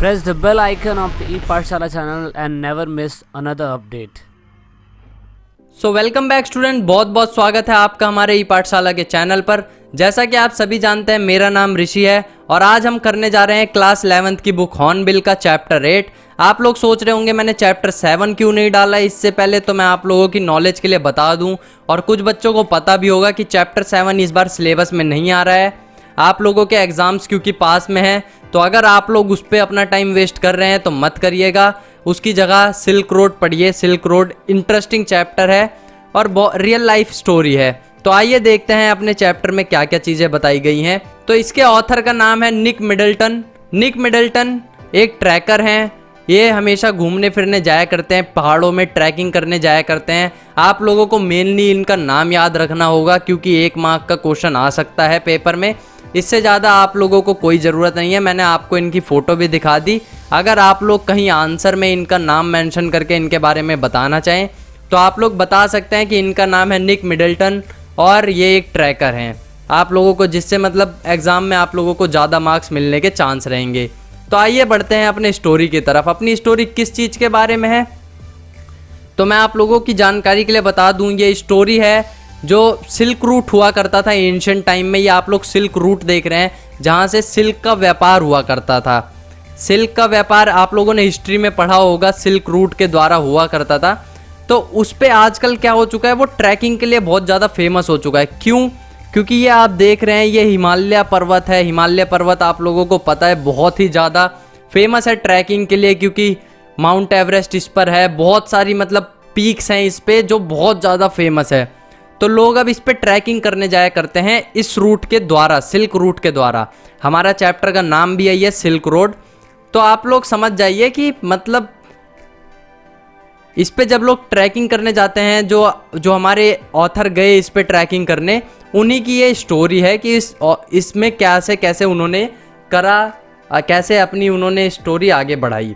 Press the bell icon of the ePathshala channel and never miss another update. So welcome back student, बहुत बहुत स्वागत है आपका हमारे ई पाठशाला के चैनल पर। जैसा कि आप सभी जानते हैं, मेरा नाम ऋषि है और आज हम करने जा रहे हैं क्लास 11th की बुक हॉर्नबिल का चैप्टर 8। आप लोग सोच रहे होंगे मैंने चैप्टर 7 क्यों नहीं डाला। इससे पहले तो मैं आप लोगों की नॉलेज के लिए बता दूं, और कुछ बच्चों को पता भी होगा कि चैप्टर 7 इस बार सिलेबस में नहीं आ रहा है। आप लोगों के एग्जाम्स क्योंकि पास में हैं, तो अगर आप लोग उस पर अपना टाइम वेस्ट कर रहे हैं तो मत करिएगा। उसकी जगह सिल्क रोड पढ़िए। सिल्क रोड इंटरेस्टिंग चैप्टर है और रियल लाइफ स्टोरी है। तो आइए देखते हैं अपने चैप्टर में क्या क्या चीज़ें बताई गई हैं। तो इसके ऑथर का नाम है निक मिडल्टन। निक मिडल्टन एक ट्रैकर हैं। ये हमेशा घूमने फिरने जाया करते हैं, पहाड़ों में ट्रैकिंग करने जाया करते हैं। आप लोगों को मेनली इनका नाम याद रखना होगा क्योंकि 1 मार्क का क्वेश्चन आ सकता है पेपर में। इससे ज़्यादा आप लोगों को कोई ज़रूरत नहीं है। मैंने आपको इनकी फ़ोटो भी दिखा दी। अगर आप लोग कहीं आंसर में इनका नाम मेंशन करके इनके बारे में बताना चाहें तो आप लोग बता सकते हैं कि इनका नाम है निक मिडल्टन और ये एक ट्रैकर हैं। आप लोगों को जिससे मतलब एग्ज़ाम में आप लोगों को ज़्यादा मार्क्स मिलने के चांस रहेंगे। तो आइए बढ़ते हैं अपने स्टोरी की तरफ। अपनी स्टोरी किस चीज़ के बारे में है तो मैं आप लोगों की जानकारी के लिए बता दूं, ये स्टोरी है जो सिल्क रूट हुआ करता था एंशिएंट टाइम में। ये आप लोग सिल्क रूट देख रहे हैं जहाँ से सिल्क का व्यापार हुआ करता था। सिल्क का व्यापार आप लोगों ने हिस्ट्री में पढ़ा होगा, सिल्क रूट के द्वारा हुआ करता था। तो उस पर आजकल क्या हो चुका है, वो ट्रैकिंग के लिए बहुत ज़्यादा फेमस हो चुका है। क्यों? क्योंकि ये आप देख रहे हैं, ये हिमालय पर्वत है। हिमालय पर्वत आप लोगों को पता है बहुत ही ज़्यादा फेमस है ट्रैकिंग के लिए, क्योंकि माउंट एवरेस्ट इस पर है। बहुत सारी मतलब पीक्स हैं इस पे जो बहुत ज़्यादा फेमस है। तो लोग अब इस पे ट्रैकिंग करने जाया करते हैं इस रूट के द्वारा, सिल्क रूट के द्वारा। हमारा चैप्टर का नाम भी है ये सिल्क रोड। तो आप लोग समझ जाइए कि मतलब इस पे जब लोग ट्रैकिंग करने जाते हैं, जो हमारे ऑथर गए इस पे ट्रैकिंग करने, उन्हीं की ये स्टोरी है कि इसमें कैसे कैसे उन्होंने करा, कैसे अपनी उन्होंने स्टोरी आगे बढ़ाई।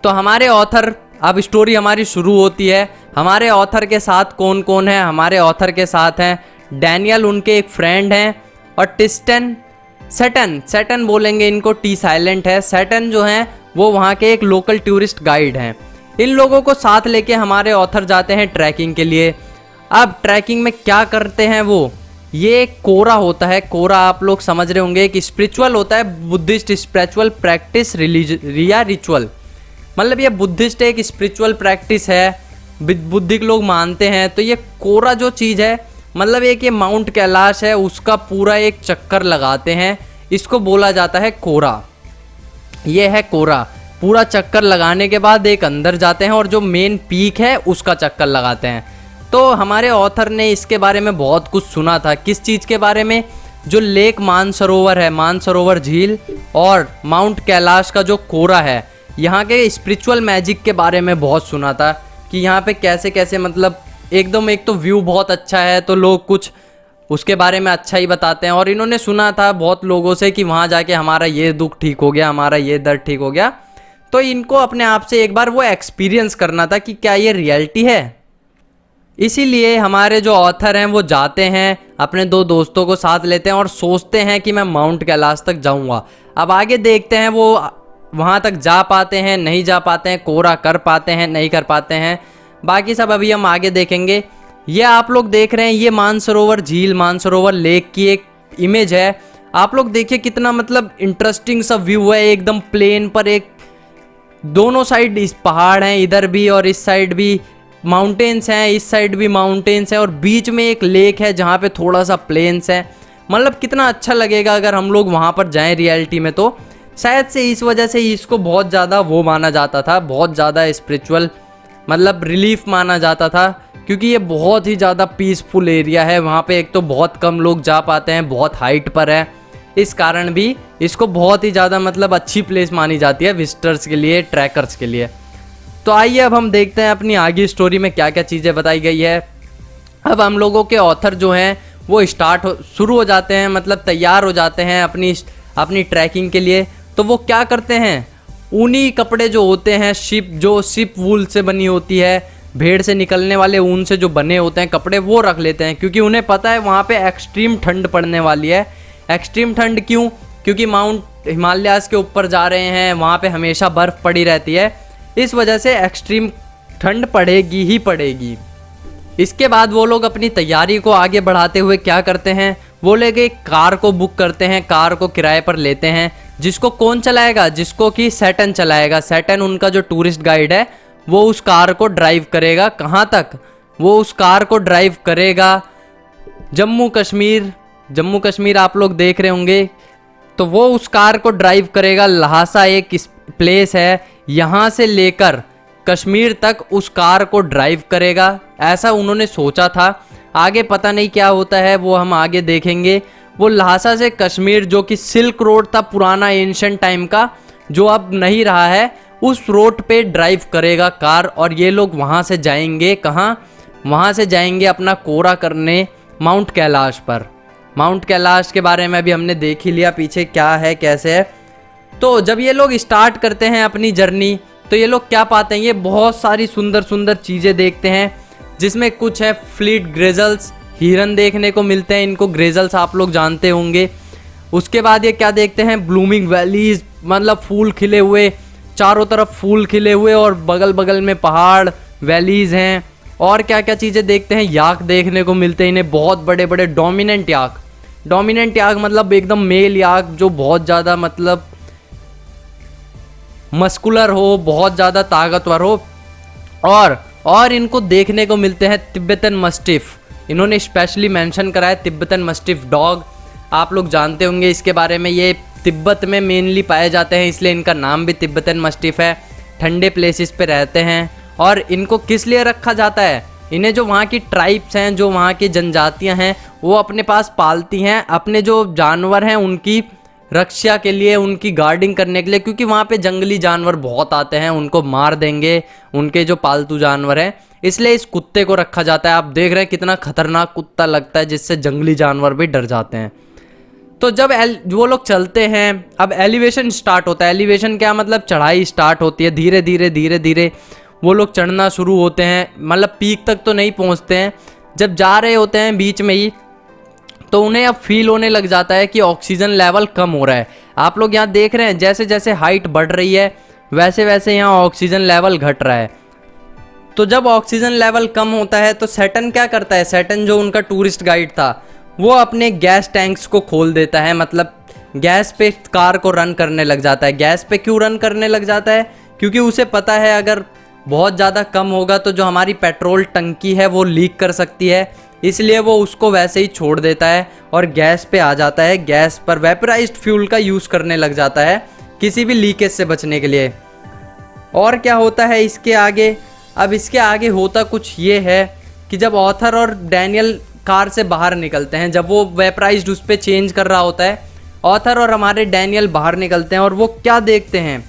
तो हमारे ऑथर, अब स्टोरी हमारी शुरू होती है। हमारे ऑथर के साथ कौन कौन है? हमारे ऑथर के साथ हैं डैनियल, उनके एक फ्रेंड हैं, और टिस्टन, सैटन बोलेंगे इनको, टी साइलेंट है। सैटन जो हैं वो वहाँ के एक लोकल टूरिस्ट गाइड हैं। इन लोगों को साथ लेके हमारे ऑथर जाते हैं ट्रैकिंग के लिए। अब ट्रैकिंग में क्या करते हैं वो, ये कोरा होता है। कोरा आप लोग समझ रहे होंगे कि स्पिरिचुअल होता है, बुद्धिस्ट स्पिरिचुअल प्रैक्टिस या रिचुअल। मतलब ये बुद्धिस्ट एक स्पिरिचुअल प्रैक्टिस है, बुद्धिक लोग मानते हैं। तो ये कोरा जो चीज़ है, मतलब एक ये माउंट कैलाश है, उसका पूरा एक चक्कर लगाते हैं। इसको बोला जाता है कोरा। ये है कोरा। पूरा चक्कर लगाने के बाद एक अंदर जाते हैं और जो मेन पीक है उसका चक्कर लगाते हैं। तो हमारे ऑथर ने इसके बारे में बहुत कुछ सुना था। किस चीज़ के बारे में? जो लेक मानसरोवर है, मानसरोवर झील, और माउंट कैलाश का जो कोरा है, यहाँ के स्पिरिचुअल मैजिक के बारे में बहुत सुना था कि यहाँ पे कैसे कैसे मतलब एकदम, एक तो व्यू बहुत अच्छा है तो लोग कुछ उसके बारे में अच्छा ही बताते हैं। और इन्होंने सुना था बहुत लोगों से कि वहाँ जाके हमारा ये दुख ठीक हो गया, हमारा ये दर्द ठीक हो गया। तो इनको अपने आप से एक बार वो एक्सपीरियंस करना था कि क्या ये रियलिटी है। इसीलिए हमारे जो ऑथर हैं वो जाते हैं, अपने 2 दोस्तों को साथ लेते हैं और सोचते हैं कि मैं माउंट कैलाश तक जाऊंगा। अब आगे देखते हैं वो वहाँ तक जा पाते हैं नहीं जा पाते हैं, कोरा कर पाते हैं नहीं कर पाते हैं, बाकी सब अभी हम आगे देखेंगे। ये आप लोग देख रहे हैं, ये मानसरोवर झील, मानसरोवर लेक की एक इमेज है। आप लोग देखिए कितना मतलब इंटरेस्टिंग सा व्यू है। एकदम प्लेन पर एक दोनों साइड इस पहाड़ हैं, इधर भी और इस साइड भी माउंटेन्स हैं, इस साइड भी माउंटेन्स हैं, और बीच में एक लेक है जहाँ पे थोड़ा सा प्लेन्स है। मतलब कितना अच्छा लगेगा अगर हम लोग वहाँ पर जाएं रियलिटी में। तो शायद से इस वजह से इसको बहुत ज़्यादा वो माना जाता था, बहुत ज़्यादा स्पिरिचुअल मतलब रिलीफ माना जाता था, क्योंकि ये बहुत ही ज़्यादा पीसफुल एरिया है। वहाँ पे एक तो बहुत कम लोग जा पाते हैं, बहुत हाइट पर है, इस कारण भी इसको बहुत ही ज़्यादा मतलब अच्छी प्लेस मानी जाती है विजिटर्स के लिए, ट्रैकर्स के लिए। तो आइए अब हम देखते हैं अपनी आगे स्टोरी में क्या क्या चीज़ें बताई गई है। अब हम लोगों के ऑथर जो हैं वो शुरू हो जाते हैं, मतलब तैयार हो जाते हैं अपनी ट्रैकिंग के लिए। तो वो क्या करते हैं, ऊनी कपड़े जो होते हैं, शिप वूल से बनी होती है, भेड़ से निकलने वाले ऊन से जो बने होते हैं कपड़े, वो रख लेते हैं, क्योंकि उन्हें पता है वहाँ पे एक्सट्रीम ठंड पड़ने वाली है। एक्सट्रीम ठंड क्यों? क्योंकि माउंट हिमालयाज़ के ऊपर जा रहे हैं, वहाँ पे हमेशा बर्फ़ पड़ी रहती है, इस वजह से एक्सट्रीम ठंड पड़ेगी ही पड़ेगी। इसके बाद वो लोग अपनी तैयारी को आगे बढ़ाते हुए क्या करते हैं, वो लोग एक कार को बुक करते हैं, कार को किराए पर लेते हैं, जिसको कौन चलाएगा, जिसको कि सैटन चलाएगा। सैटन उनका जो टूरिस्ट गाइड है वो उस कार को ड्राइव करेगा। कहाँ तक? वो उस कार को ड्राइव करेगा जम्मू कश्मीर। जम्मू कश्मीर आप लोग देख रहे होंगे, तो वो उस कार को ड्राइव करेगा। लहासा एक प्लेस है, यहाँ से लेकर कश्मीर तक उस कार को ड्राइव करेगा, ऐसा उन्होंने सोचा था। आगे पता नहीं क्या होता है, वो हम आगे देखेंगे। वो लहासा से कश्मीर, जो कि सिल्क रोड था पुराना एंशिएंट टाइम का, जो अब नहीं रहा है, उस रोड पे ड्राइव करेगा कार। और ये लोग वहाँ से जाएंगे कहाँ? वहाँ से जाएंगे अपना कोरा करने माउंट कैलाश पर। माउंट कैलाश के बारे में भी हमने देख ही लिया पीछे क्या है कैसे है। तो जब ये लोग स्टार्ट करते हैं अपनी जर्नी, तो ये लोग क्या पाते हैं, ये बहुत सारी सुंदर सुंदर चीज़ें देखते हैं, जिसमें कुछ है फ्लीट ग्रेजल्स, हिरन देखने को मिलते हैं। इनको ग्रेजल्स आप लोग जानते होंगे। उसके बाद ये क्या देखते हैं, ब्लूमिंग वैलीज, मतलब फूल खिले हुए, चारों तरफ फूल खिले हुए और बगल बगल में पहाड़ वैलीज हैं। और क्या क्या चीज़ें देखते हैं, याक देखने को मिलते हैं इन्हें, बहुत बड़े बड़े डोमिनेंट याक। डोमिनेंट याक मतलब एकदम मेल याक, जो बहुत ज़्यादा मतलब मस्कुलर हो, बहुत ज़्यादा ताकतवर हो। और इनको देखने को मिलते हैं तिब्बतन मस्टिफ। इन्होंने स्पेशली मेंशन करा है तिब्बतन मस्टिफ डॉग, आप लोग जानते होंगे इसके बारे में। ये तिब्बत में मेनली पाए जाते हैं, इसलिए इनका नाम भी तिब्बतन मस्टिफ है। ठंडे प्लेसेस पे रहते हैं। और इनको किस लिए रखा जाता है, इन्हें जो वहाँ की ट्राइब्स हैं, जो वहाँ की जनजातियाँ हैं, वो अपने पास पालती हैं अपने जो जानवर हैं उनकी रक्षा के लिए, उनकी गार्डिंग करने के लिए, क्योंकि वहाँ पे जंगली जानवर बहुत आते हैं, उनको मार देंगे उनके जो पालतू जानवर हैं, इसलिए इस कुत्ते को रखा जाता है। आप देख रहे हैं कितना खतरनाक कुत्ता लगता है, जिससे जंगली जानवर भी डर जाते हैं। तो जब वो लोग चलते हैं, अब एलिवेशन स्टार्ट होता है। एलिवेशन क्या मतलब, चढ़ाई स्टार्ट होती है। धीरे धीरे धीरे धीरे वो लोग चढ़ना शुरू होते हैं, मतलब पीक तक तो नहीं पहुँचते हैं। जब जा रहे होते हैं बीच में ही, तो उन्हें अब फील होने लग जाता है कि ऑक्सीजन लेवल कम हो रहा है। आप लोग यहाँ देख रहे हैं जैसे जैसे हाइट बढ़ रही है, वैसे वैसे यहाँ ऑक्सीजन लेवल घट रहा है। तो जब ऑक्सीजन लेवल कम होता है तो सैटन क्या करता है, सैटन जो उनका टूरिस्ट गाइड था, वो अपने गैस टैंक्स को खोल देता है, मतलब गैस पे कार को रन करने लग जाता है। गैस पे क्यों रन करने लग जाता है, क्योंकि उसे पता है अगर बहुत ज़्यादा कम होगा तो जो हमारी पेट्रोल टंकी है वो लीक कर सकती है, इसलिए वो उसको वैसे ही छोड़ देता है और गैस पे आ जाता है। गैस पर वेपराइज्ड फ्यूल का यूज़ करने लग जाता है किसी भी लीकेज से बचने के लिए। और क्या होता है इसके आगे, अब इसके आगे होता कुछ ये है कि जब ऑथर और डैनियल कार से बाहर निकलते हैं, जब वो वेपराइज्ड उस पर चेंज कर रहा होता है, ऑथर और हमारे डैनियल बाहर निकलते हैं और वो क्या देखते हैं,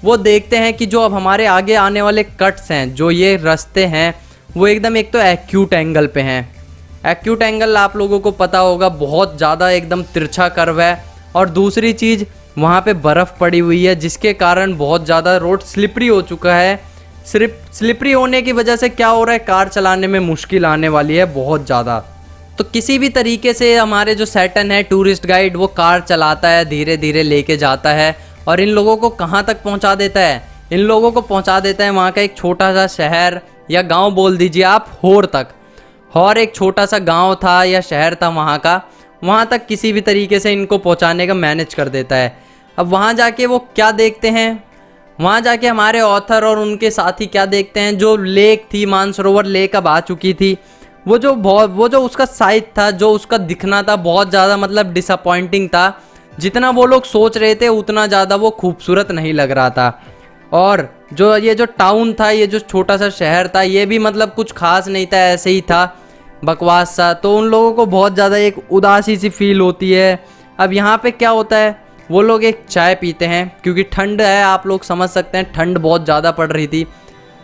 वो देखते हैं कि जो अब हमारे आगे आने वाले कट्स हैं, जो ये रास्ते हैं, वो एकदम एक तो एक्यूट एंगल पे हैं। एक्यूट एंगल आप लोगों को पता होगा, बहुत ज़्यादा एकदम तिरछा कर्व है। और दूसरी चीज़, वहाँ पे बर्फ़ पड़ी हुई है, जिसके कारण बहुत ज़्यादा रोड स्लिपरी हो चुका है। सिर्फ स्लिपरी होने की वजह से क्या हो रहा है, कार चलाने में मुश्किल आने वाली है बहुत ज़्यादा। तो किसी भी तरीके से हमारे जो सैटन है टूरिस्ट गाइड, वो कार चलाता है, धीरे धीरे लेके जाता है और इन लोगों को कहाँ तक पहुँचा देता है, इन लोगों को पहुँचा देता है वहाँ का एक छोटा सा शहर या गाँव बोल दीजिए आप, होर तक। और एक छोटा सा गांव था या शहर था वहाँ का, वहाँ तक किसी भी तरीके से इनको पहुँचाने का मैनेज कर देता है। अब वहाँ जाके वो क्या देखते हैं, वहाँ जाके हमारे ऑथर और उनके साथी क्या देखते हैं, जो लेक थी, मानसरोवर लेक अब आ चुकी थी, वो जो उसका साइज था, जो उसका दिखना था, बहुत ज़्यादा मतलब डिसअपॉइंटिंग था। जितना वो लोग सोच रहे थे उतना ज़्यादा वो खूबसूरत नहीं लग रहा था। और ये जो टाउन था, ये जो छोटा सा शहर था, ये भी मतलब कुछ खास नहीं था, ऐसे ही था, बकवास सा। तो उन लोगों को बहुत ज़्यादा एक उदासी सी फील होती है। अब यहाँ पे क्या होता है, वो लोग एक चाय पीते हैं, क्योंकि ठंड है, आप लोग समझ सकते हैं, ठंड बहुत ज़्यादा पड़ रही थी।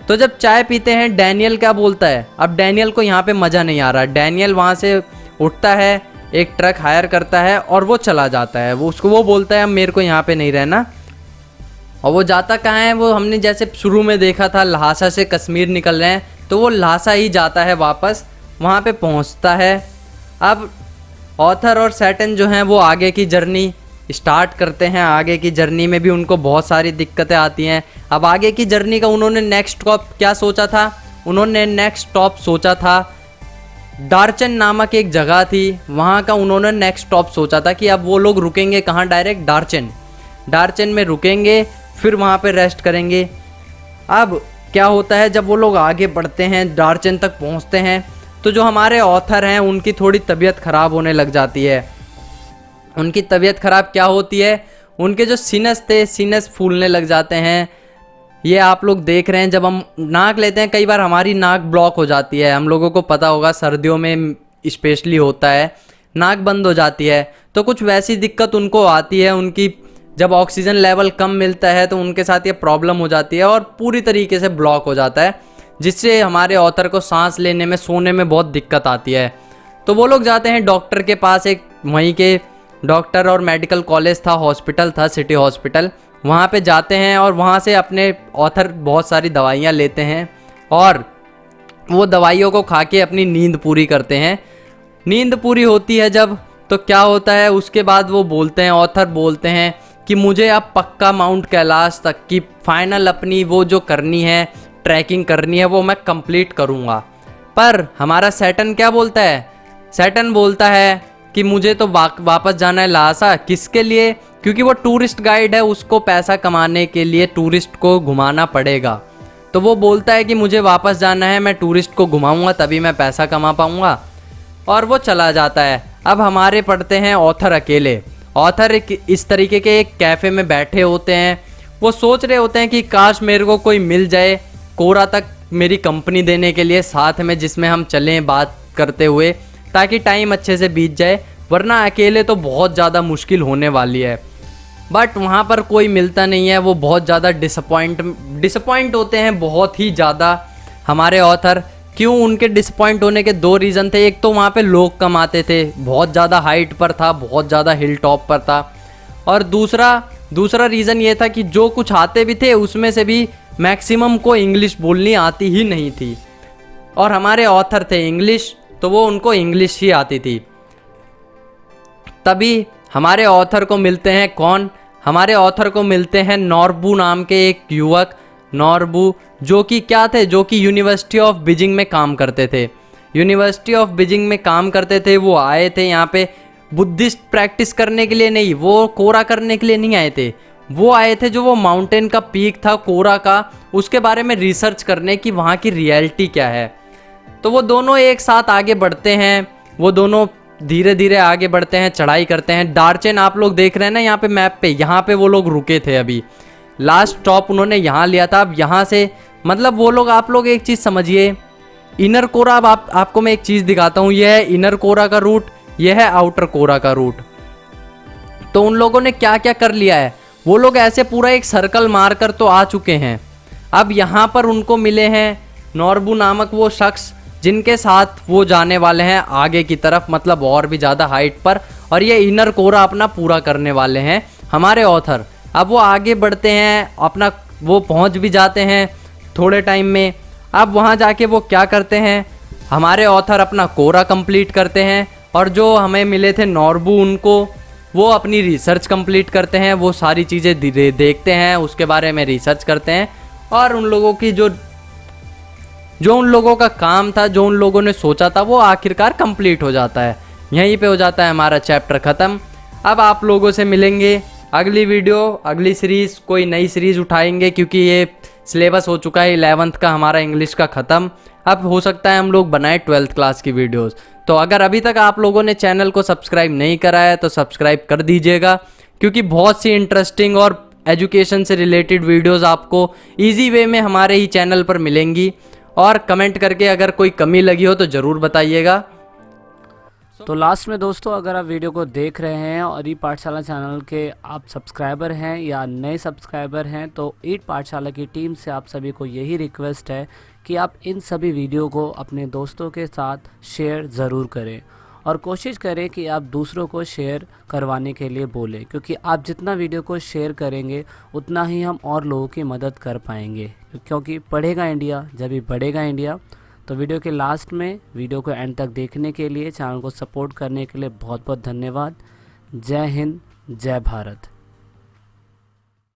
तो जब चाय पीते हैं, डैनियल क्या बोलता है, अब डैनियल को यहाँ पे मज़ा नहीं आ रहा। डैनियल वहाँ से उठता है, एक ट्रक हायर करता है और वो चला जाता है। वो बोलता है अब मेरे को यहाँ पे नहीं रहना। और वो जाता कहाँ है, वो हमने जैसे शुरू में देखा था, लहासा से कश्मीर निकल रहे हैं, तो वो लहासा ही जाता है वापस, वहाँ पे पहुँचता है। अब ऑथर और सैटन जो हैं वो आगे की जर्नी स्टार्ट करते हैं। आगे की जर्नी में भी उनको बहुत सारी दिक्कतें आती हैं। अब आगे की जर्नी का उन्होंने नेक्स्ट स्टॉप क्या सोचा था? उन्होंने नेक्स्ट स्टॉप सोचा था डार्चन नामक एक जगह थी, वहाँ का उन्होंने नेक्स्ट स्टॉप सोचा था कि अब वो लोग रुकेंगे कहाँ, डायरेक्ट डार्चन में रुकेंगे, फिर वहाँ पे रेस्ट करेंगे। अब क्या होता है, जब वो लोग आगे बढ़ते हैं, डार्चन तक पहुँचते हैं, तो जो हमारे ऑथर हैं उनकी थोड़ी तबीयत ख़राब होने लग जाती है। उनकी तबीयत ख़राब क्या होती है, उनके जो सीनस थे, सीनस फूलने लग जाते हैं। ये आप लोग देख रहे हैं, जब हम नाक लेते हैं कई बार हमारी नाक ब्लॉक हो जाती है। हम लोगों को पता होगा सर्दियों में स्पेशली होता है, नाक बंद हो जाती है। तो कुछ वैसी दिक्कत उनको आती है। उनकी जब ऑक्सीजन लेवल कम मिलता है तो उनके साथ ये प्रॉब्लम हो जाती है और पूरी तरीके से ब्लॉक हो जाता है, जिससे हमारे ऑथर को सांस लेने में, सोने में बहुत दिक्कत आती है। तो वो लोग जाते हैं डॉक्टर के पास। एक वहीं के डॉक्टर और मेडिकल कॉलेज था, हॉस्पिटल था, सिटी हॉस्पिटल। वहाँ पे जाते हैं और वहाँ से अपने ऑथर बहुत सारी दवाइयाँ लेते हैं और वो दवाइयों को खा के अपनी नींद पूरी करते हैं। नींद पूरी होती है जब, तो क्या होता है उसके बाद वो बोलते हैं, ऑथर बोलते हैं कि मुझे अब पक्का माउंट कैलाश तक की फाइनल अपनी वो जो करनी है, ट्रैकिंग करनी है, वो मैं कंप्लीट करूँगा। पर हमारा सैटर्न क्या बोलता है? सैटर्न बोलता है कि मुझे तो वापस जाना है लासा। किसके लिए? क्योंकि वो टूरिस्ट गाइड है, उसको पैसा कमाने के लिए टूरिस्ट को घुमाना पड़ेगा। तो वो बोलता है कि मुझे वापस जाना है, मैं टूरिस्ट को घुमाऊंगा तभी मैं पैसा कमा पाऊंगा, और वो चला जाता है। अब हमारे पढ़ते हैं ऑथर अकेले। ऑथर इस तरीके के एक कैफ़े में बैठे होते हैं। वो सोच रहे होते हैं कि काश मेरे को कोई मिल जाए कोरा तक मेरी कंपनी देने के लिए साथ में, जिसमें हम चलें बात करते हुए, ताकि टाइम अच्छे से बीत जाए, वरना अकेले तो बहुत ज़्यादा मुश्किल होने वाली है। बट वहाँ पर कोई मिलता नहीं है। वो बहुत ज़्यादा डिसअपॉइंट होते हैं, बहुत ही ज़्यादा हमारे ऑथर। क्यों? उनके डिसअपॉइंट होने के दो रीज़न थे। एक तो वहाँ पे लोग कम आते थे, बहुत ज़्यादा हाइट पर था, बहुत ज़्यादा हिल टॉप पर था, और दूसरा रीज़न ये था कि जो कुछ आते भी थे उसमें से भी मैक्सिमम को इंग्लिश बोलनी आती ही नहीं थी, और हमारे ऑथर थे इंग्लिश, तो वो उनको इंग्लिश ही आती थी। तभी हमारे ऑथर को मिलते हैं कौन? हमारे ऑथर को मिलते हैं नॉर्बू नाम के एक युवक। नॉर्बू जो कि क्या थे? जो कि यूनिवर्सिटी ऑफ बीजिंग में काम करते थे। यूनिवर्सिटी ऑफ बीजिंग में काम करते थे। वो आए थे यहाँ पे बुद्धिस्ट प्रैक्टिस करने के लिए नहीं, वो कोरा करने के लिए नहीं आए थे। वो आए थे जो वो माउंटेन का पीक था कोरा का, उसके बारे में रिसर्च करने की वहाँ की रियलिटी क्या है। तो वो दोनों एक साथ आगे बढ़ते हैं। वो दोनों धीरे धीरे आगे बढ़ते हैं, चढ़ाई करते हैं। डार्चन आप लोग देख रहे हैं ना यहाँ पे मैप पे, यहाँ पे वो लोग रुके थे। अभी लास्ट स्टॉप उन्होंने यहाँ लिया था। अब यहाँ से मतलब वो लोग, आप लोग एक चीज़ समझिए, इनर कोरा। अब आपको मैं एक चीज़ दिखाता हूँ। यह है इनर कोरा का रूट, यह है आउटर कोरा का रूट। तो उन लोगों ने क्या क्या कर लिया है, वो लोग ऐसे पूरा एक सर्कल मारकर तो आ चुके हैं। अब यहाँ पर उनको मिले हैं नॉर्बू नामक वो शख्स, जिनके साथ वो जाने वाले हैं आगे की तरफ, मतलब और भी ज़्यादा हाइट पर, और ये इनर कोरा अपना पूरा करने वाले हैं हमारे ऑथर। अब वो आगे बढ़ते हैं, अपना वो पहुंच भी जाते हैं थोड़े टाइम में। अब वहां जाके वो क्या करते हैं, हमारे ऑथर अपना कोरा कंप्लीट करते हैं, और जो हमें मिले थे नॉर्बू, उनको वो अपनी रिसर्च कंप्लीट करते हैं। वो सारी चीज़ें देखते हैं, उसके बारे में रिसर्च करते हैं, और उन लोगों की जो उन लोगों का काम था, जो उन लोगों ने सोचा था, वो आखिरकार कंप्लीट हो जाता है। यहीं पे हो जाता है हमारा चैप्टर ख़त्म। अब आप लोगों से मिलेंगे अगली वीडियो, अगली सीरीज़, कोई नई सीरीज़ उठाएंगे, क्योंकि ये सिलेबस हो चुका है 11th का हमारा इंग्लिश का ख़त्म। अब हो सकता है हम लोग बनाए 12th क्लास की वीडियोस। तो अगर अभी तक आप लोगों ने चैनल को सब्सक्राइब नहीं करा है तो सब्सक्राइब कर दीजिएगा, क्योंकि बहुत सी इंटरेस्टिंग और एजुकेशन से रिलेटेड वीडियोस आपको ईजी वे में हमारे ही चैनल पर मिलेंगी। और कमेंट करके अगर कोई कमी लगी हो तो ज़रूर बताइएगा। तो लास्ट में दोस्तों, अगर आप वीडियो को देख रहे हैं और ई पाठशाला चैनल के आप सब्सक्राइबर हैं या नए सब्सक्राइबर हैं, तो ईट पाठशाला की टीम से आप सभी को यही रिक्वेस्ट है कि आप इन सभी वीडियो को अपने दोस्तों के साथ शेयर ज़रूर करें, और कोशिश करें कि आप दूसरों को शेयर करवाने के लिए बोलें, क्योंकि आप जितना वीडियो को शेयर करेंगे उतना ही हम और लोगों की मदद कर पाएंगे, क्योंकि पढ़ेगा इंडिया जब भी बढ़ेगा इंडिया। तो वीडियो के लास्ट में वीडियो को एंड तक देखने के लिए, चैनल को सपोर्ट करने के लिए बहुत बहुत धन्यवाद। जय हिंद, जय भारत।